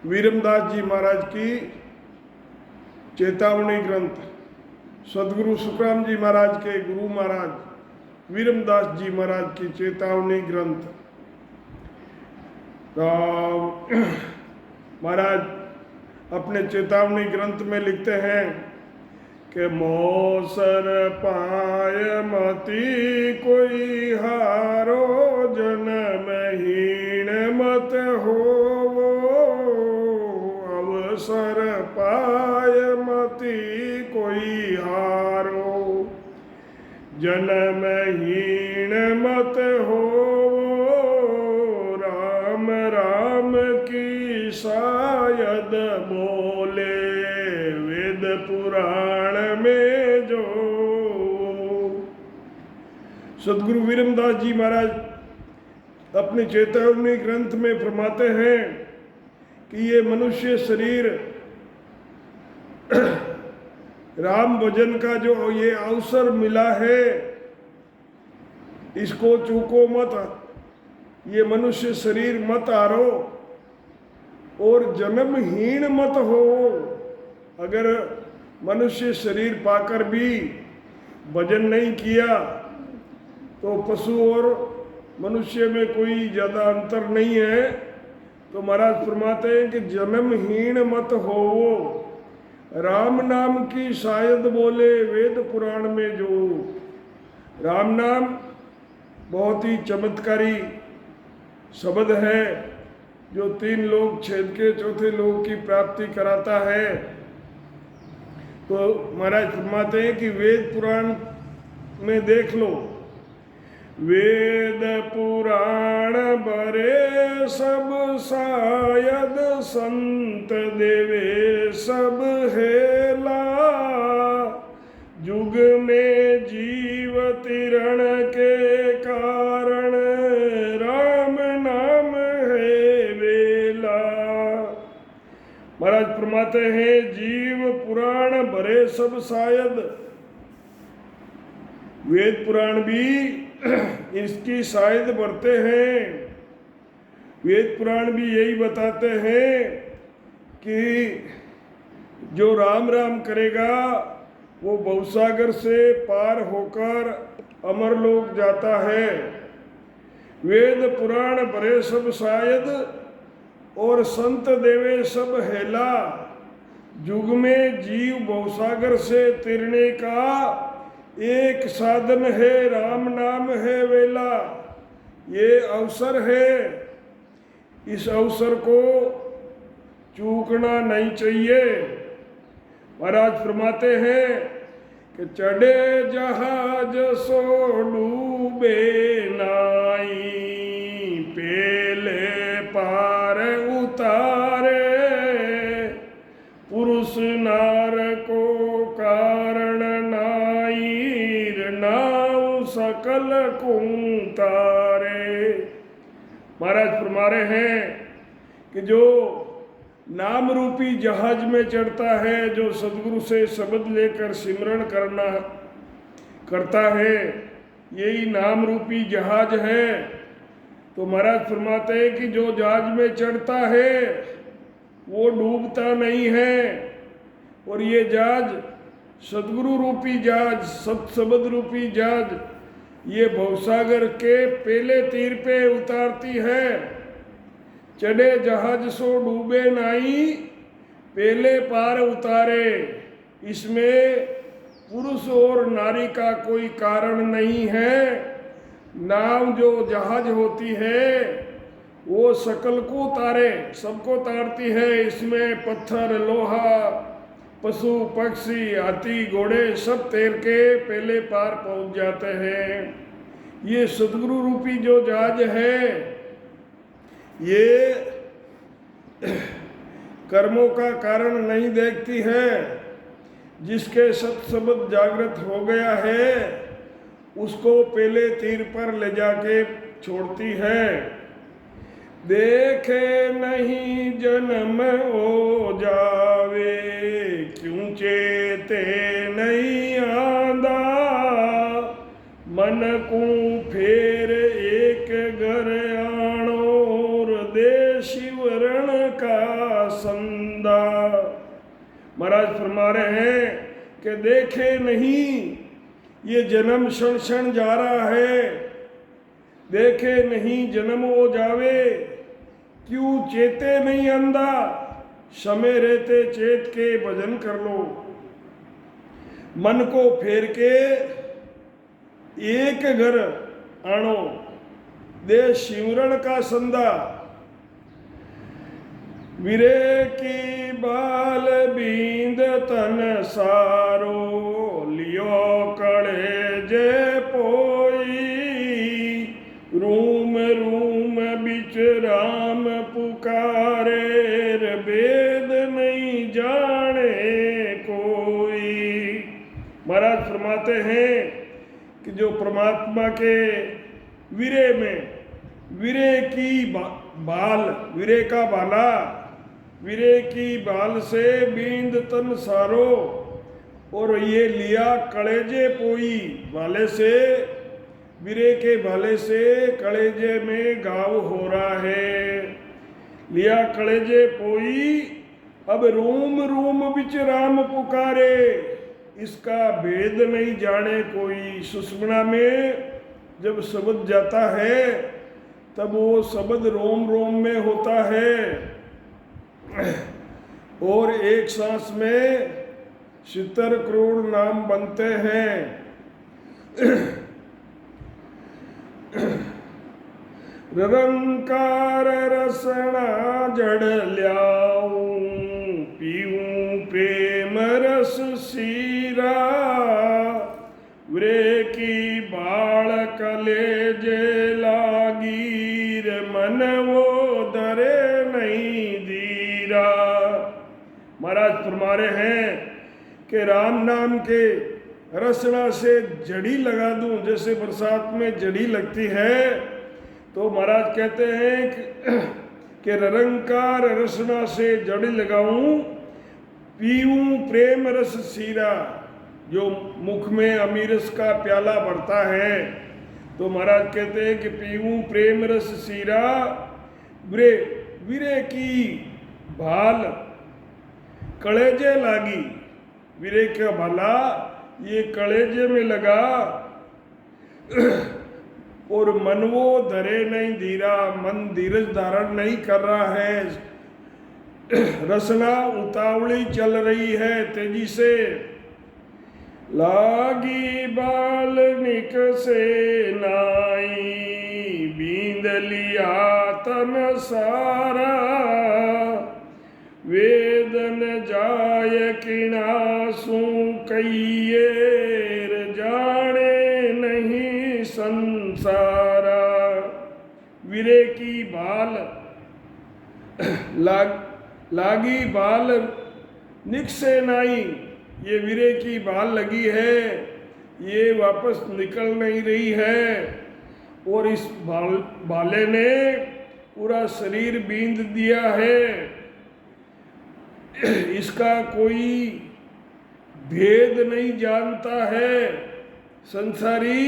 वीरमदास जी महाराज की चेतावनी ग्रंथ, सदगुरु सुखराम जी महाराज के गुरु महाराज वीरमदास जी महाराज की चेतावनी ग्रंथ। तो महाराज अपने चेतावनी ग्रंथ में लिखते हैं कि मोसर पाय मति कोई हारो, जन्महीन मत होवो। अवसर पाय मति कोई हारो, जन्महीन मत होवो। राम राम की शायद बोले, वेद पुराण में जो। सदगुरु वीरमदास जी महाराज अपने चेतावनी ग्रंथ में फरमाते हैं कि ये मनुष्य शरीर राम भजन का जो ये अवसर मिला है, इसको चूको मत। ये मनुष्य शरीर मत हारो और जन्महीन मत हो। अगर मनुष्य शरीर पाकर भी भजन नहीं किया तो पशु और मनुष्य में कोई ज़्यादा अंतर नहीं है। तो महाराज फरमाते हैं कि जन्महीन मत हो। राम नाम की शायद बोले, वेद पुराण में जो। राम नाम बहुत ही चमत्कारी शब्द है जो 3 लोक छेद के चौथे लोक की प्राप्ति कराता है। तो महाराज फरमाते हैं कि वेद पुराण में देख लो, वेद पुराण बरे सब शायद, संत देवे सब हेला। जुग में जीव तिरण के कारण, राम नाम है वेला। महाराज फरमाते हैं जीव पुराण भरे सब शायद, वेद पुराण भी इसकी शायद भरते हैं। वेद पुराण भी यही बताते हैं कि जो राम राम करेगा वो भवसागर से पार होकर अमरलोक जाता है। वेद पुराण भरे सब शायद और संत देवे सब हेला। जुग में जीव भवसागर से तिरने का एक साधन है, राम नाम है वेला। ये अवसर है, इस अवसर को चूकना नहीं चाहिए। महाराज फरमाते हैं कि चढ़े जहाज सो डूबे नाई, पेले पार उतारे। पुरुष नार को कारण नाई, नाव सकल कुंतारे। महाराज फरमा रहे हैं कि जो नाम रूपी जहाज में चढ़ता है, जो सदगुरु से शब्द लेकर सिमरण करता है, यही नाम रूपी जहाज है। तो महाराज फरमाते हैं कि जो जहाज में चढ़ता है वो डूबता नहीं है। और ये जहाज सदगुरु रूपी जहाज, सत्शब्द रूपी जहाज, ये भवसागर के पहले तीर पे उतारती है। चढ़े जहाज सो डूबे नाई, पहले पार उतारे। इसमें पुरुष और नारी का कोई कारण नहीं है। नाव जो जहाज होती है वो सकल को उतारे, सबको उतारती है। इसमें पत्थर, लोहा, पशु पक्षी, हाथी घोड़े सब तैर के पहले पार पहुंच जाते हैं। ये सदगुरु रूपी जो जहाज है, ये कर्मों का कारण नहीं देखती है। जिसके सत्शब्द जागृत हो गया है उसको पहले तीर पर ले जाके छोड़ती है। देखे नहीं जन्म हो जावे, क्यों चेते नहीं आंदा। मन को फेर एक घर आणो, शिवरण का संदा। महाराज फरमा रहे हैं कि देखे नहीं ये जन्म क्षण क्षण जा रहा है, देखे नहीं जन्म हो जावे, क्यों चेते नहीं अंधा, समय रहते चेत के भजन कर लो। मन को फेर के एक घर आनो, दे शिवरण का संदा। विरे की बाल बींद तन सारो, लियो कड़े जे पोई, रूम रूम बिच राम पुकारे, वेद नहीं जाने कोई। महाराज फरमाते हैं कि जो परमात्मा के विरे में, विरे की बाल, विरे का बाला, विरे की बाल से बींद तन सारो, और ये लिया कलेजे पोई, बाले से, विरे के भाले से कलेजे में घाव हो रहा है। लिया कलेजे पोई, अब रूम रूम बिच राम पुकारे, इसका भेद नहीं जाने कोई। सुषुम्ना में जब शब्द जाता है तब वो शब्द रोम रोम में होता है, और एक सांस में 70 करोड़ नाम बनते हैं। निरंकार रसना जड़ ल्याऊं, पीऊं प्रेम रस सीरा, वे की बाल कलेजे लागीर, मन वो दरे नहीं दीरा। महाराज फरमा रहे हैं कि राम नाम के रसना से जड़ी लगा दूं, जैसे बरसात में जड़ी लगती है, तो महाराज कहते हैं कि निरंकार रसना से जड़ी लगाऊं, पीऊं प्रेम रस सीरा, जो मुख में अमीरस का प्याला भरता है, तो महाराज कहते हैं कि पीऊं प्रेम रस सीरा, विरे, विरे की भाल कलेजे लागी, विरे का भाला ये कलेजे में लगा, और मन वो धरे नहीं धीरा, मन धीरज धारण नहीं कर रहा है, रसना उतावली चल रही है तेजी से। लागी बाल निक से नाई, बींद लिया तन सारा, वेदन जाय किनासू कहिए, जाने नहीं संसारा। विरे की बाल लागी बाल निक से नाई, ये विरे की बाल लगी है, ये वापस निकल नहीं रही है, और इस भाले ने पूरा शरीर बींद दिया है, इसका कोई भेद नहीं जानता है। संसारी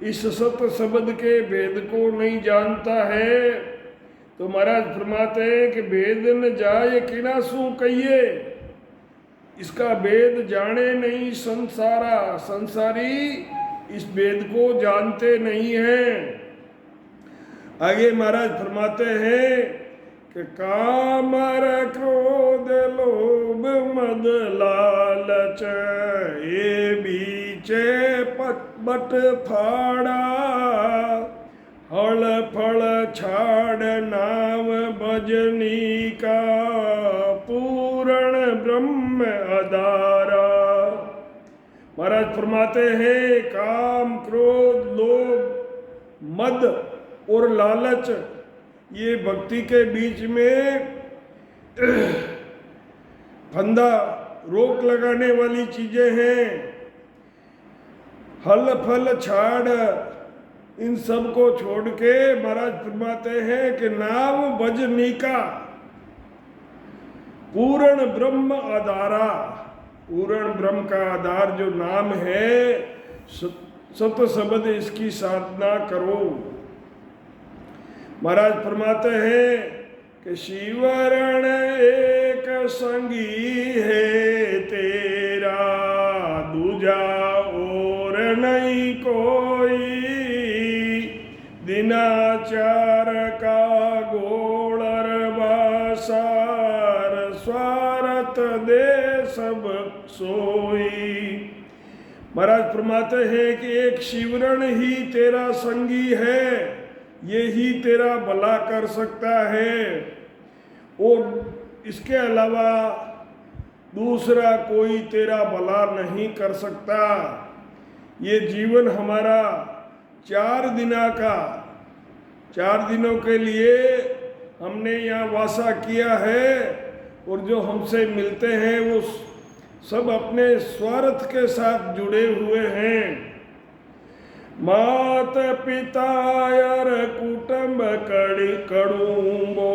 इस सत शब्द के भेद को नहीं जानता है। तो महाराज फरमाते हैं कि भेद न जाए किनासू कहिए, इसका भेद जाने नहीं संसारा, संसारी इस भेद को जानते नहीं हैं। आगे महाराज फरमाते हैं कि काम क्रोध लोभ मद लालच, ये बीचे बट फाड़ा, हल फल छाड़ नाम भजनी का, पूर्ण ब्रह्म अदारा। महाराज फरमाते हैं काम क्रोध लोभ मद और लालच, ये भक्ति के बीच में फंदा रोक लगाने वाली चीजें हैं। हल फल छाड़, इन सब को छोड़ के महाराज फरमाते हैं कि नाम भजनी का, पूर्ण ब्रह्म आधारा, पूर्ण ब्रह्म का आधार जो नाम है, सत शब्द इसकी साधना करो। महाराज फरमाते हैं कि शिवरण एक संगी है तेरा, दूजा और नहीं कोई, दिनाचार का गोलर बासार, स्वार्थ दे सब सोई। महाराज फरमाते हैं कि एक शिवरण ही तेरा संगी है, यही तेरा भला कर सकता है, और इसके अलावा दूसरा कोई तेरा भला नहीं कर सकता। ये जीवन हमारा 4 दिनों के लिए हमने यहाँ वासा किया है, और जो हमसे मिलते हैं वो सब अपने स्वार्थ के साथ जुड़े हुए हैं। मात पिता और कुटुंब कड़ुंबो,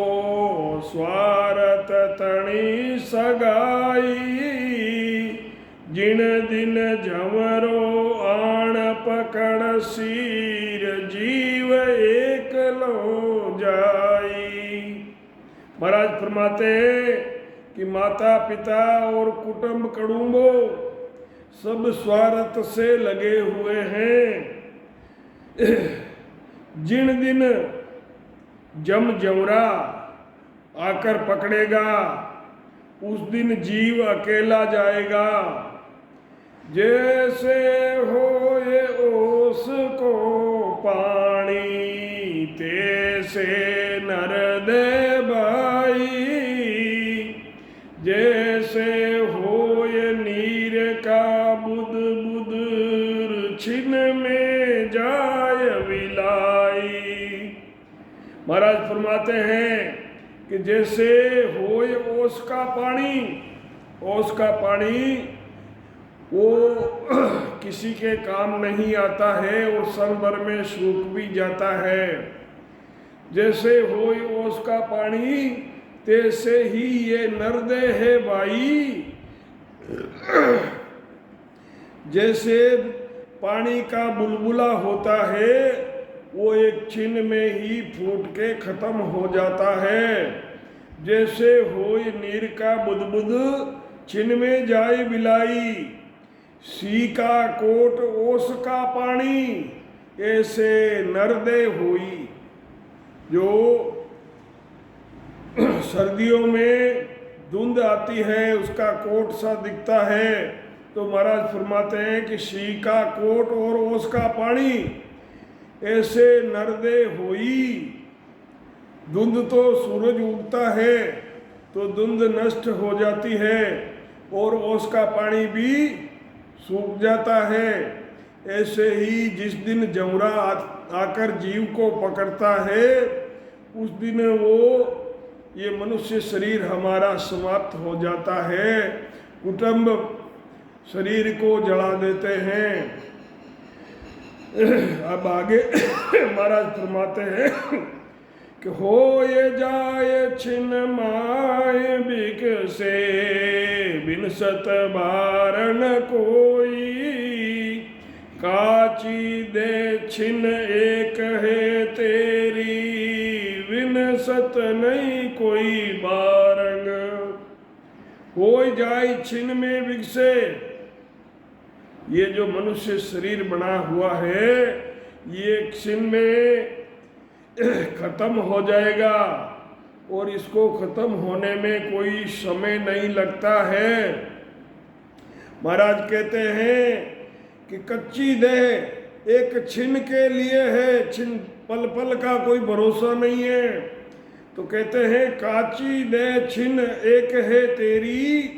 स्वार्थ तणी सगाई, जिन दिन झमरो आण पकड़ सीर, जीव एक लो जाई। महाराज फरमाते हैं कि माता पिता और कुटुंब कड़ुंबो सब स्वार्थ से लगे हुए हैं। जिन दिन जमरा आकर पकड़ेगा उस दिन जीव अकेला जाएगा। जैसे होए ओस को पानी, तैसे नर दे भाई, जैसे होए नीर का बुद बुद, छिन में जाय विलाई। महाराज फरमाते हैं कि जैसे होए ओस का पानी वो किसी के काम नहीं आता है और क्षण भर में सूख भी जाता है। जैसे होए ओस का पानी, तैसे ही ये नरदे है भाई। जैसे पानी का बुलबुला होता है वो एक छिन में ही फूट के खत्म हो जाता है। जैसे होय नीर का बुदबुद, छिन में जाए बिलाई। सी का कोट ओस का पानी, ऐसे नरदे हुई। जो सर्दियों में धुंध आती है उसका कोट सा दिखता है, तो महाराज फरमाते हैं कि सी का कोट और ओस का पानी ऐसे नरदे हुई। धुंध तो सूरज उगता है तो धुंध नष्ट हो जाती है और ओस का पानी भी सूख जाता है। ऐसे ही जिस दिन जमरा आकर जीव को पकड़ता है उस दिन वो ये मनुष्य शरीर हमारा समाप्त हो जाता है। कुटुंब शरीर को जला देते हैं। अब आगे महाराज फरमाते हैं कि हो ये जाए छिन माए बिक से, बिन सत बारण कोई। काची दे छिन एक है तेरी, बिन सत नहीं कोई बारंग। हो जाए छिन में बिकसे, ये जो मनुष्य शरीर बना हुआ है ये छिन में खत्म हो जाएगा और इसको खत्म होने में कोई समय नहीं लगता है। महाराज कहते हैं कि कच्ची देह एक छिन के लिए है, छिन पल पल का कोई भरोसा नहीं है। तो कहते हैं काची देह छिन एक है तेरी,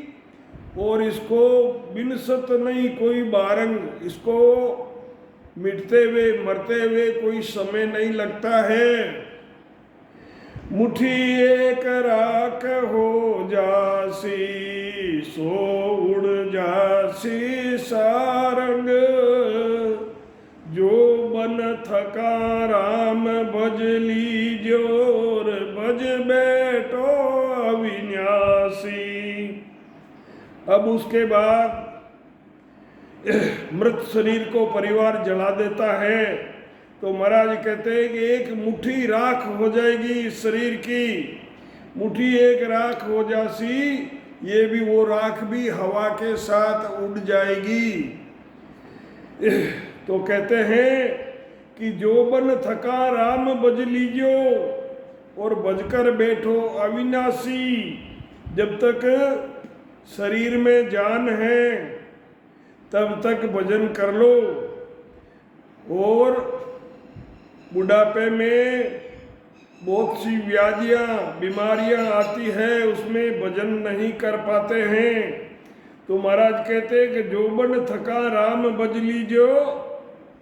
और इसको बिन सत नहीं कोई बारंग, इसको मिटते हुए मरते हुए कोई समय नहीं लगता है। मुट्ठी एक राख हो जासी, सो उड़ जासी सारंग। जो बन थका राम भज लीजोर, भज बैठो अविनाशी। अब उसके बाद मृत शरीर को परिवार जला देता है तो महाराज कहते हैं कि एक मुट्ठी राख हो जाएगी इस शरीर की, मुट्ठी एक राख हो जासी, ये भी वो राख भी हवा के साथ उड़ जाएगी। तो कहते हैं कि जो बन थका राम बज लीजो, और बजकर बैठो अविनाशी। जब तक शरीर में जान है तब तक भजन कर लो, और बुढ़ापे में बहुत सी व्याधियाँ बीमारियाँ आती है, उसमें भजन नहीं कर पाते हैं। तो महाराज कहते हैं कि जोबन थका राम भज लीजो,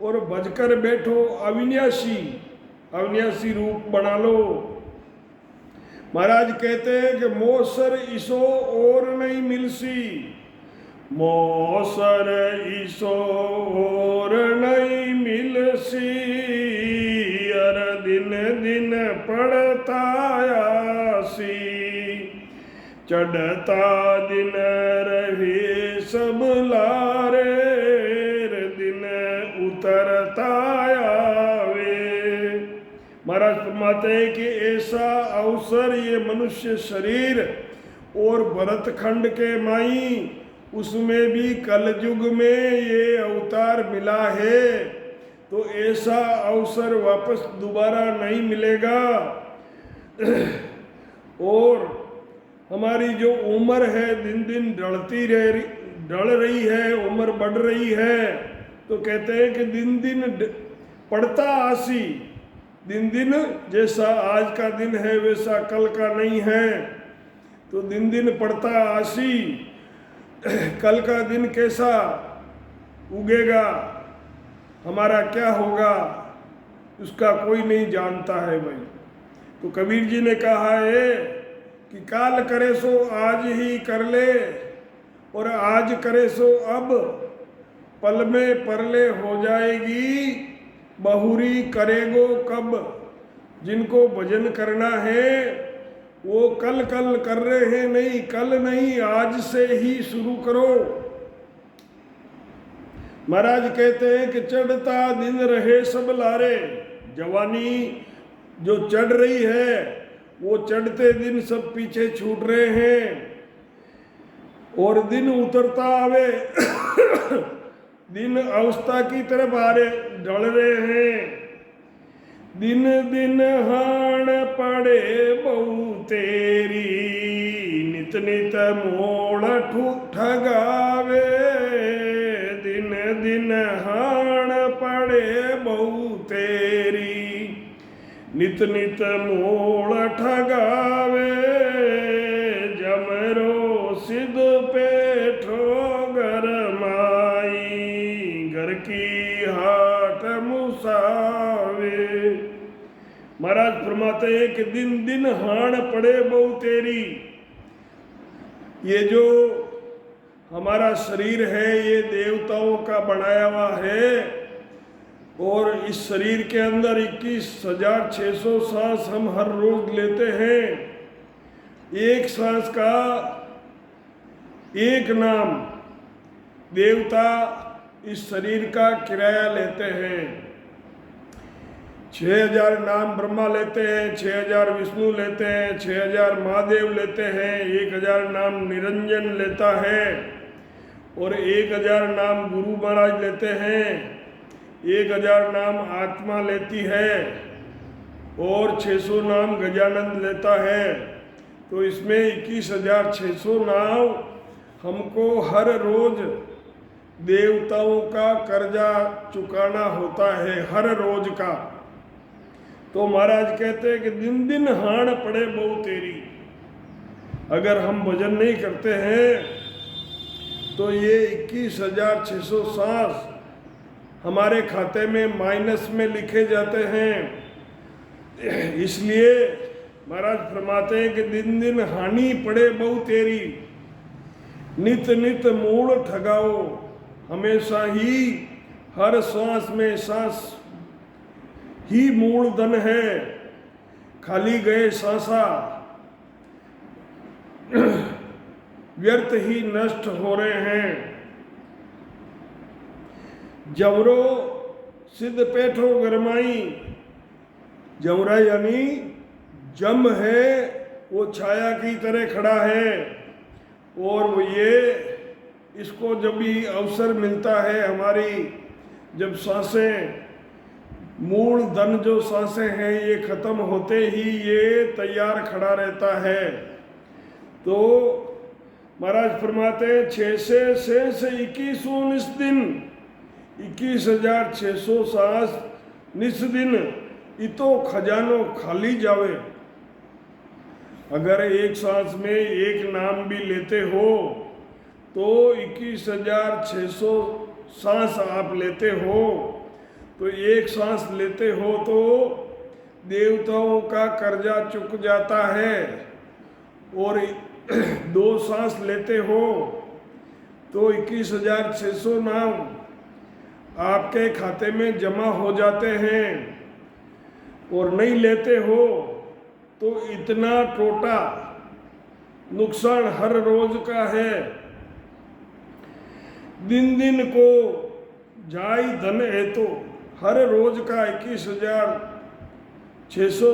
और भजकर बैठो अविनाशी, अविनाशी रूप बना लो। महाराज कहते हैं कि मोसर इसो और नहीं मिलसी, मोसर इसो और नहीं मिलसी, अर दिन दिन पड़ता आसी, चढ़ता दिन रहे सब लारे, दिन उतरता आवे। महाराज फरमाते हैं कि ऐसा अवसर ये मनुष्य शरीर और भरतखंड के माई, उसमें भी कलयुग में ये अवतार मिला है, तो ऐसा अवसर वापस दोबारा नहीं मिलेगा। और हमारी जो उम्र है दिन दिन ढल रही है, उम्र बढ़ रही है, तो कहते हैं कि दिन दिन पड़ता आसी, दिन दिन जैसा आज का दिन है वैसा कल का नहीं है, तो दिन दिन पड़ता आसी। कल का दिन कैसा उगेगा, हमारा क्या होगा, उसका कोई नहीं जानता है भाई। तो कबीर जी ने कहा है कि काल करे सो आज ही कर ले, और आज करे सो अब, पल में परले हो जाएगी, बहुरी करेगो कब। जिनको भजन करना है वो कल कल कर रहे हैं, नहीं कल नहीं, आज से ही शुरू करो। महाराज कहते हैं कि चढ़ता दिन रहे सब लारे, जवानी जो चढ़ रही है वो चढ़ते दिन सब पीछे छूट रहे हैं, और दिन उतरता आवे दिन अवस्था की तरफ आ रहे ढल रहे हैं। दिन दिन हाण पड़े बहु तेरी, नित नित मोड़ ठगावे, दिन दिन हाण पड़े बहु तेरी, नित नित मोड़ ठगावे, जमरो सिद्ध पेठो गरमाई, घर की हाट मुसावे। महाराज फरमाते हैं कि दिन दिन हाण पड़े बहु तेरी, ये जो हमारा शरीर है ये देवताओं का बनाया हुआ है, और इस शरीर के अंदर 21,600 सांस हम हर रोज लेते हैं। एक सांस का एक नाम देवता इस शरीर का किराया लेते हैं। 6,000 नाम ब्रह्मा लेते हैं, 6,000 विष्णु लेते हैं, 6,000 महादेव लेते हैं, 1,000 नाम निरंजन लेता है, और 1,000 नाम गुरु महाराज लेते हैं, 1,000 नाम आत्मा लेती है, और 600 नाम गजानंद लेता है। तो इसमें 21,600 नाम हमको हर रोज देवताओं का कर्जा चुकाना होता है, हर रोज का। तो महाराज कहते हैं कि दिन दिन हाण पड़े बहु तेरी, अगर हम भजन नहीं करते हैं तो ये 21,600 सांस हमारे खाते में माइनस में लिखे जाते हैं। इसलिए महाराज फरमाते हैं कि दिन दिन हानि पड़े बहु तेरी, नित नित मूल ठगाओ, हमेशा ही हर सांस में सांस ही मूल धन है, खाली गए सांसा व्यर्थ ही नष्ट हो रहे हैं। जमरो सिद्ध पेठो गरमाई, जमरा यानी जम है वो छाया की तरह खड़ा है। और वो ये इसको जब भी अवसर मिलता है हमारी, जब सांसें मूल धन जो सांसें हैं ये खत्म होते ही ये तैयार खड़ा रहता है। तो महाराज फरमाते हैं 6 दिन 21,600 सांस निस दिन इतो खजानो खाली जावे। अगर एक सांस में एक नाम भी लेते हो तो 21,600 सांस आप लेते हो, तो एक सांस लेते हो तो देवताओं का कर्जा चुक जाता है। और 2 सांस लेते हो तो 21,600 नाम आपके खाते में जमा हो जाते हैं। और नहीं लेते हो तो इतना टोटा नुकसान हर रोज का है। दिन दिन को जाई धन है तो हर रोज का 21,600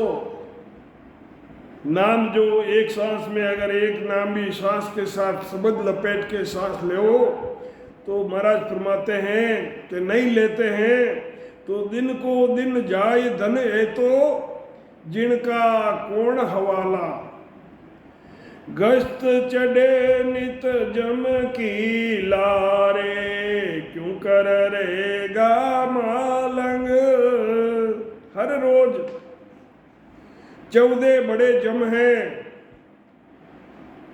नाम जो एक सांस में, अगर एक नाम भी सांस के साथ शब्द लपेट के सांस ले तो महाराज फरमाते हैं कि नहीं लेते हैं तो दिन को दिन जाए धन है तो जिनका कौन हवाला। गश्त चढ़े नित जम की लारे क्यों कर रहेगा मालंग। हर रोज 14 बड़े जम हैं।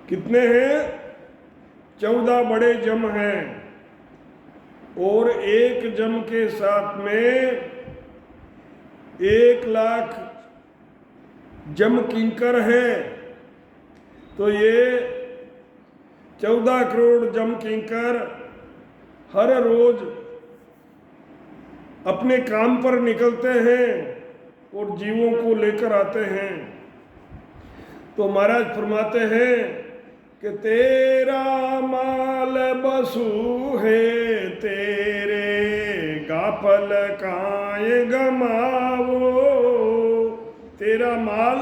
कितने हैं? 14 बड़े जम हैं। और एक जम के साथ में 1,00,000 जम किंकर है। तो ये 14 करोड़ जम किंकर हर रोज अपने काम पर निकलते हैं और जीवों को लेकर आते हैं। तो महाराज फरमाते हैं कि तेरा माल बसु है तेरे गाफल काए गमावो। तेरा माल,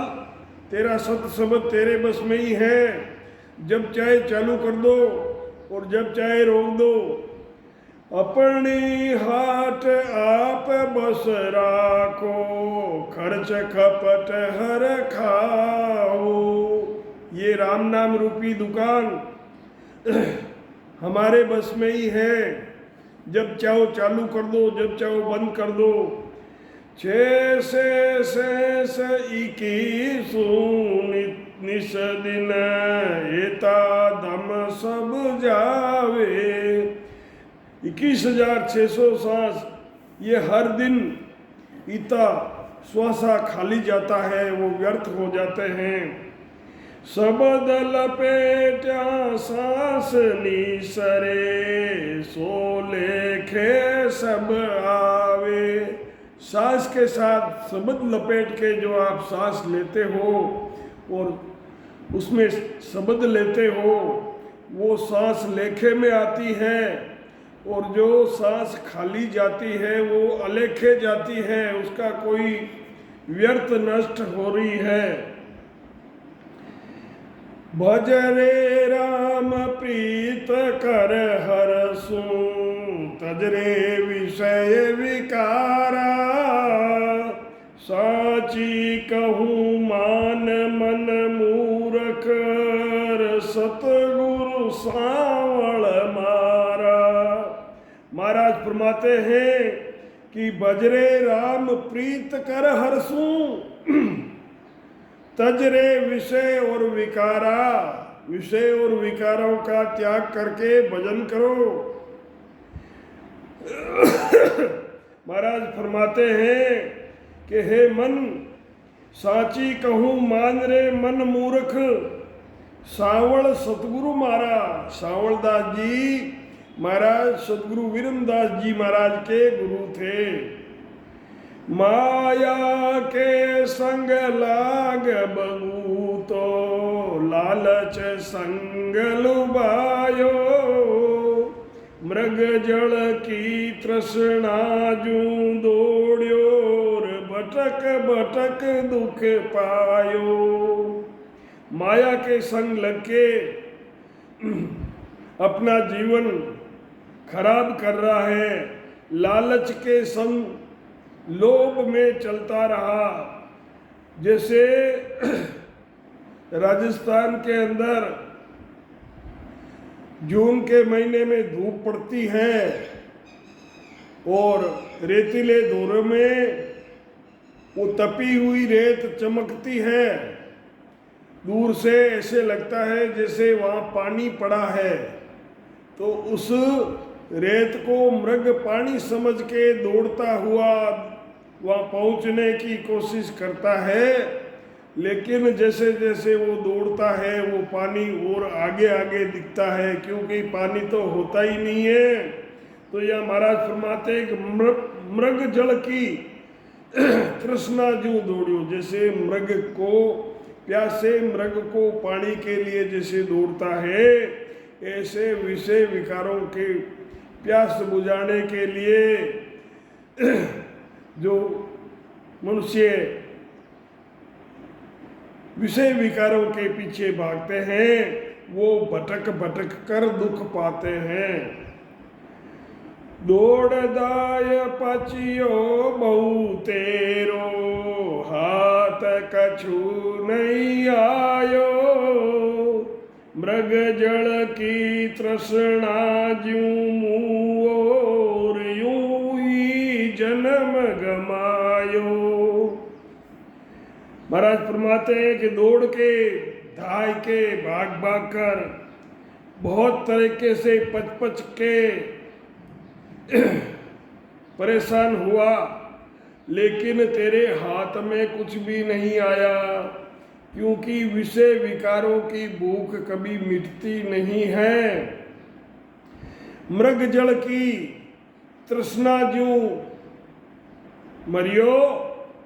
तेरा सत शब्द तेरे बस में ही है। जब चाहे चालू कर दो और जब चाहे रोक दो। अपनी हाट आप बस राखो खर्च खपट हर खाओ। ये राम नाम रूपी दुकान हमारे बस में ही है। जब चाहो चालू कर दो, जब चाहो बंद कर दो। 6 21 निस दिन एता दम सब जावे। 21,600 सांस ये हर दिन इता श्वासा खाली जाता है, वो व्यर्थ हो जाते हैं। सबद लपेटा सांस नीसरे सो लेखे सब आवे। सांस के साथ शब्द लपेट के जो आप सांस लेते हो और उसमें शब्द लेते हो वो सांस लेखे में आती है। और जो सांस खाली जाती है वो अलेखे जाती है, उसका कोई व्यर्थ नष्ट हो रही है। भजरे राम प्रीत कर हरसु तजरे विषय विकारा। साची कहूँ मान मन मूरख सतगुरु सावल मारा। महाराज फरमाते हैं कि भजरे राम प्रीत कर हरसु तजरे विषय और विकारा। विषय और विकारों का त्याग करके भजन करो। महाराज फरमाते हैं कि हे मन साची कहूँ मान रे मन मूर्ख सावल सतगुरु मारा। सावल दास जी महाराज सतगुरु वीरमदास जी महाराज के गुरु थे। माया के संग लाग बगू तो लालच संग लुभायो। मृग जल की तृष्णा जू दौड़्यो भटक भटक दुख पायो। माया के संग लग के अपना जीवन खराब कर रहा है, लालच के संग लोभ में चलता रहा। जैसे राजस्थान के अंदर जून के महीने में धूप पड़ती है और रेतीले धोरों में वो तपी हुई रेत चमकती है, दूर से ऐसे लगता है जैसे वहाँ पानी पड़ा है। तो उस रेत को मृग पानी समझ के दौड़ता हुआ वहाँ पहुँचने की कोशिश करता है, लेकिन जैसे जैसे वो दौड़ता है वो पानी और आगे आगे दिखता है, क्योंकि पानी तो होता ही नहीं है। तो यह महाराज फरमाते कि मृग जल की तृष्णा जो दौड़ियो, जैसे मृग को प्यासे मृग को पानी के लिए जैसे दौड़ता है, ऐसे विषय विकारों के प्यास बुझाने के लिए जो मनुष्य विषय विकारों के पीछे भागते हैं वो भटक भटक कर दुख पाते हैं। दौड़दाय पचियो बहु तेरो, हाथ कछु नहीं आयो, मृग जल की तृष्णा ज्यों मुओर यूं ही जन्म गमायो। महाराज फरमाते हैं कि दौड़ के धाय के भाग भाग कर बहुत तरीके से पच पच के परेशान हुआ, लेकिन तेरे हाथ में कुछ भी नहीं आया, क्योंकि विषय विकारों की भूख कभी मिटती नहीं है। मृग जल की तृष्णा ज्यों मरियो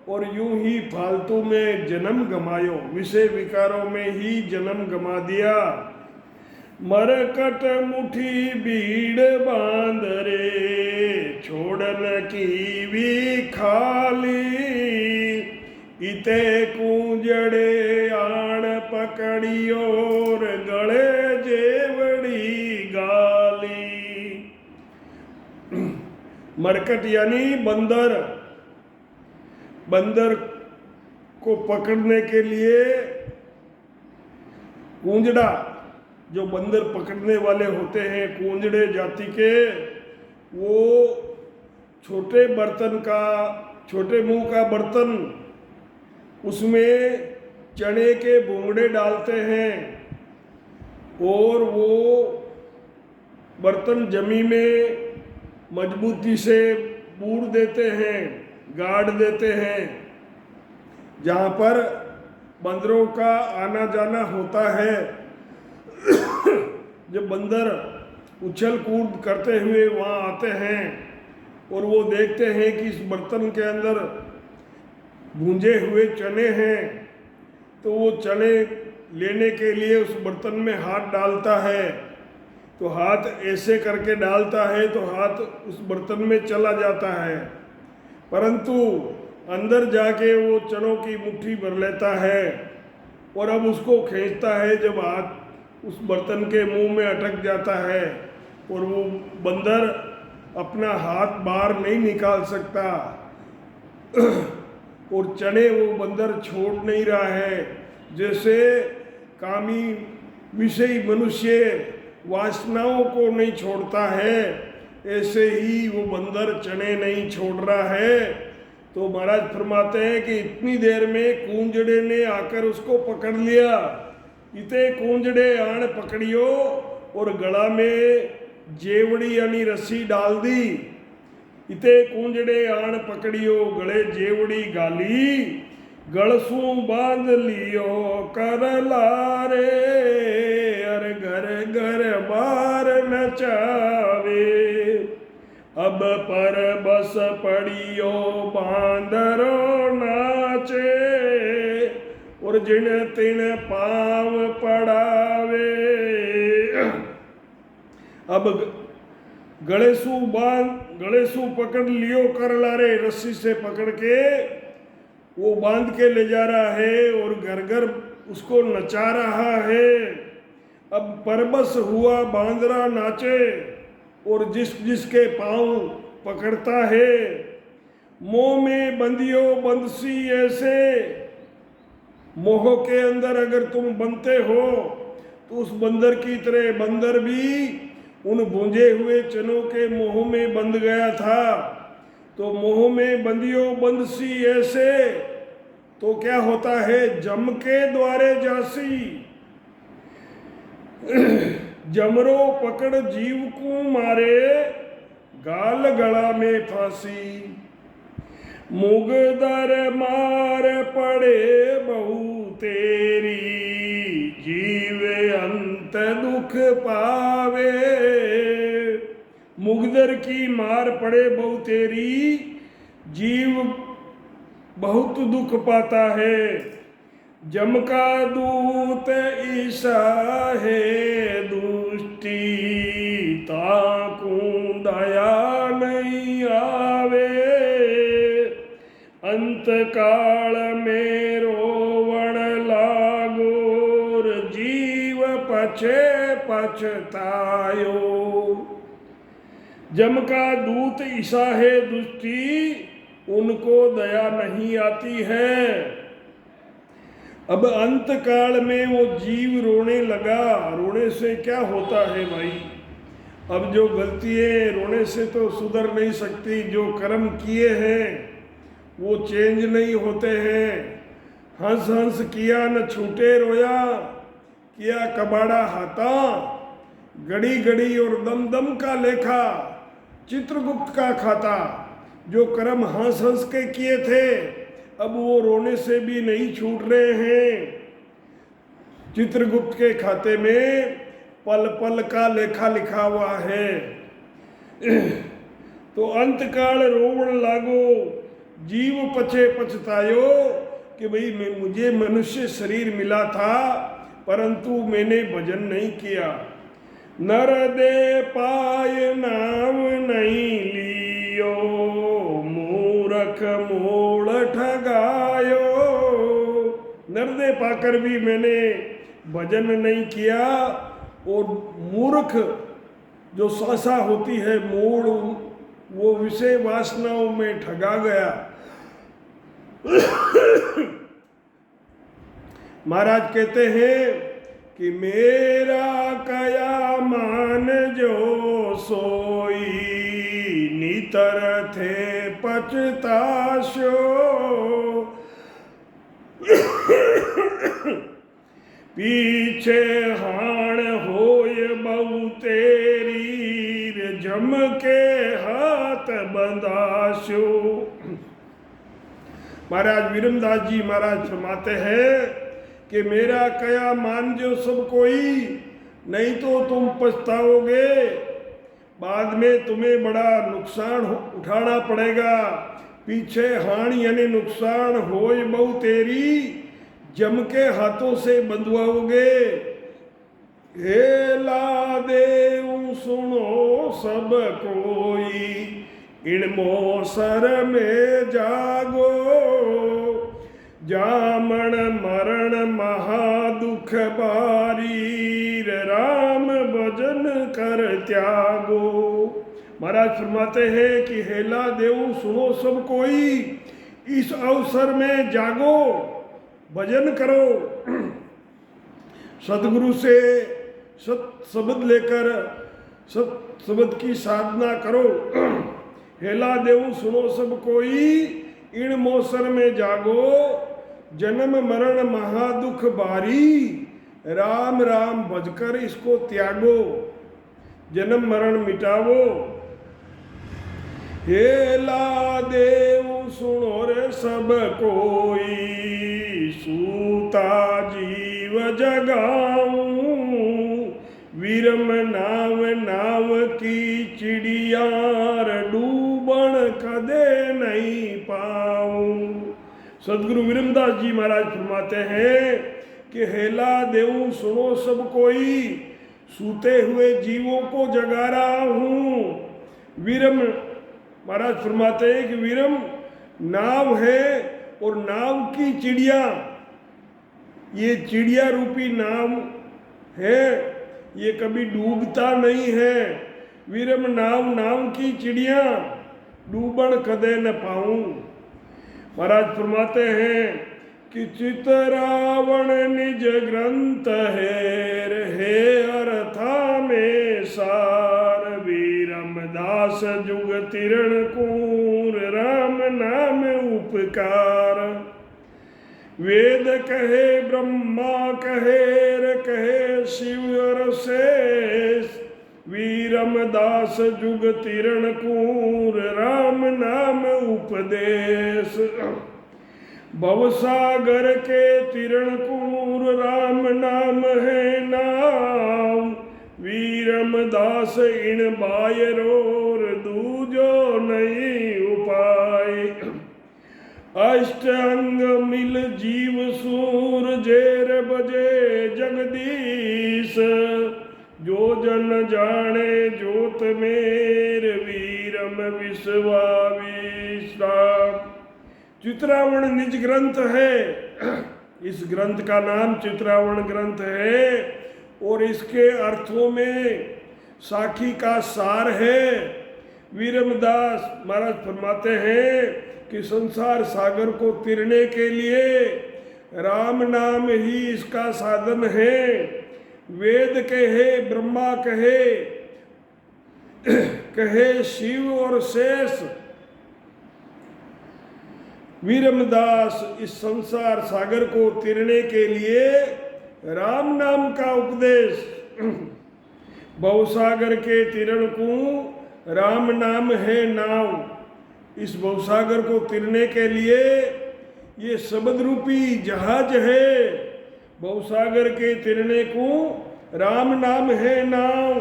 और यूं ही फालतू में जन्म गमायो, विषय विकारों में ही जन्म गमा दिया। मरकट मुठी भीड़ बांध रे, छोड़न की भी खाली, इते कूंजड़े आण पकड़ियोर गले जेवड़ी गाली। मरकट यानी बंदर, बंदर को पकड़ने के लिए कूंजड़ा, जो बंदर पकड़ने वाले होते हैं कूंजड़े जाति के, वो छोटे बर्तन का, छोटे मुंह का बर्तन, उसमें चने के भूंगड़े डालते हैं और वो बर्तन जमी में मजबूती से बूड़ देते हैं, गाड़ देते हैं। जहाँ पर बंदरों का आना जाना होता है, जब बंदर उछल कूद करते हुए वहाँ आते हैं और वो देखते हैं कि इस बर्तन के अंदर भूंजे हुए चने हैं, तो वो चने लेने के लिए उस बर्तन में हाथ डालता है। तो हाथ ऐसे करके डालता है तो हाथ उस बर्तन में चला जाता है, परंतु अंदर जाके वो चनों की मुट्ठी भर लेता है और अब उसको खींचता है। जब हाथ उस बर्तन के मुंह में अटक जाता है और वो बंदर अपना हाथ बाहर नहीं निकाल सकता और चने वो बंदर छोड़ नहीं रहा है। जैसे कामी विषयी मनुष्य वासनाओं को नहीं छोड़ता है, ऐसे ही वो बंदर चने नहीं छोड़ रहा है। तो महाराज फरमाते हैं कि इतनी देर में कूंजड़े ने आकर उसको पकड़ लिया। इते कूंजड़े आण पकड़ियो और गला में जेवड़ी यानी रस्सी डाल दी। इते कूंजड़े आण पकड़ियो गले जेवड़ी गाली, गलसू बांध लियो कर लारे, अर घर घर बार नचावे। अब पर बस पड़ियो बांदरो नाचे, और जिन तिन पाँव पड़ावे। अब गलेसू पकड़ लियो कर लारे, रस्सी से पकड़ के वो बांध के ले जा रहा है और घर घर उसको नचा रहा है। अब परबस हुआ बांदरा नाचे, और जिसके पांव पकड़ता है। मोह में बंदियो बंदसी ऐसे, मोह के अंदर अगर तुम बनते हो तो उस बंदर की तरह बंदर भी उन भूंजे हुए चनों के मोह में बंध गया था। तो मोह में बंदियो बंदसी ऐसे, तो क्या होता है, जम के द्वारे जासी। जमरो पकड़ जीव को मारे, गाल गला में फांसी। मुगदर मार पड़े बहु तेरी, जीवे अंत दुख पावे। मुगदर की मार पड़े बहु तेरी, जीव बहुत दुख पाता है। जम का दूत ईसा है दुष्टि, ताकू दया नहीं आवे। अंत काल में रोवण लागोर, जीव पछे पछतायो। जम का दूत ईसा है दुष्टि, उनको दया नहीं आती है। अब अंत काल में वो जीव रोने लगा। रोने से क्या होता है भाई? अब जो गलतियाँ रोने से तो सुधर नहीं सकती। जो कर्म किए हैं वो चेंज नहीं होते हैं। हंस हंस किया न छूटे रोया, किया कबाड़ा हाथा। घड़ी घड़ी और दम दम का लेखा, चित्रगुप्त का खाता। जो कर्म हंस हंस के किए थे, अब वो रोने से भी नहीं छूट रहे हैं। चित्रगुप्त के खाते में पल पल का लेखा लिखा हुआ है। तो अंत काल रोवण लागो, जीव पछे पछतायो, कि भाई मुझे मनुष्य शरीर मिला था परंतु मैंने भजन नहीं किया। नर दे पाय नाम नहीं लियो, मूर्ख मोड़ ठगायो। नर दे पाकर भी मैंने भजन नहीं किया, और मूर्ख जो सासा होती है मूढ़, वो विषय वासनाओं में ठगा गया। महाराज कहते हैं कि मेरा कया मान जो सोई, नितर थे पछताशो। पीछे हाण होय बहु तेरी, जम के हाथ बंधाशो। महाराज विरमदास जी महाराज फरमाते हैं कि मेरा कया मान जो सब कोई, नहीं तो तुम पछताओगे। बाद में तुम्हें बड़ा नुकसान उठाना पड़ेगा। पीछे हाण यानी नुकसान होय बहु तेरी, जम के हाथों से बंधवाओगे। हेला देव सुनो सब कोई, इनमो सर में जागो। जामण मरण महादुख बारी, राम भजन कर त्यागो। महाराज फरमाते हैं कि हेला देव सुनो सब कोई, इस अवसर में जागो, भजन करो। सदगुरु से सत शब्द लेकर सत शब्द की साधना करो। हेला देव सुनो सब कोई, इन मौसर में जागो। जन्म मरण महादुख बारी, राम राम भजकर इसको त्यागो। जन्म मरण मिटावो। हेला देव सुनो रे सब कोई, सूता जीव जगाऊं। विरम नाव नाव की चिड़ियार, डूबण कदे नहीं पाऊं। सदगुरु विरमदास जी महाराज फरमाते हैं कि हेला देव सुनो सब कोई, सूते हुए जीवों को जगा रहा हूँ। विरम महाराज फरमाते हैं कि विरम नाव है, और नाव की चिड़िया ये चिड़िया रूपी नाम है, ये कभी डूबता नहीं है। विरम नाम नाम की चिड़िया डूबण कदे न पाऊं। महाराज फरमाते हैं कि चितरावण निज ग्रंथ है अर्था में सार। वीरम दास जुग तिरण कूर राम नाम उपकार। वेद कहे ब्रह्मा कहे शिव और शेष। वीरम दास जुग तिरण कूर राम नाम उपदेश। भवसागर के तिरण कूर राम नाम है नाम। वीरम दास इन बायरोर दूजो नहीं उपाय। अष्टांग मिल जीव सूर जेर बजे जगदीश। जो जन जाने जोत मेर वीरम विश्वाविष्टा। चित्रावण निज ग्रंथ है, इस ग्रंथ का नाम चित्रावण ग्रंथ है और इसके अर्थों में साखी का सार है। वीरमदास महाराज फरमाते हैं कि संसार सागर को तिरने के लिए राम नाम ही इसका साधन है। वेद कहे ब्रह्मा कहे शिव और शेष। वीरमदास इस संसार सागर को तिरने के लिए राम नाम का उपदेश। भवसागर के तिरण को राम नाम है नाव। इस भवसागर को तिरने के लिए ये शब्द रूपी जहाज है। भवसागर के तिरने को राम नाम है नाव।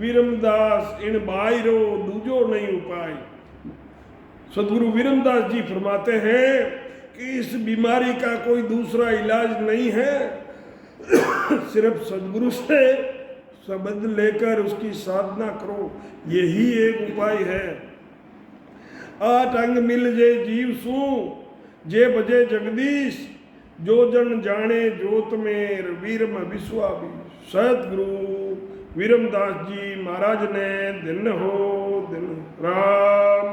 वीरमदास इन बायरो दूजो नहीं उपाय। सदगुरु वीरमदास जी फरमाते हैं कि इस बीमारी का कोई दूसरा इलाज नहीं है, सिर्फ सदगुरु से शब्द लेकर उसकी साधना करो, यही एक उपाय है। आठ अंग मिल जे जीव सू जे बजे जगदीश। जो जन जाने जोत में वीरम विश्वावी। सतगुरु वीरमदास जी महाराज ने दिन हो दिन राम।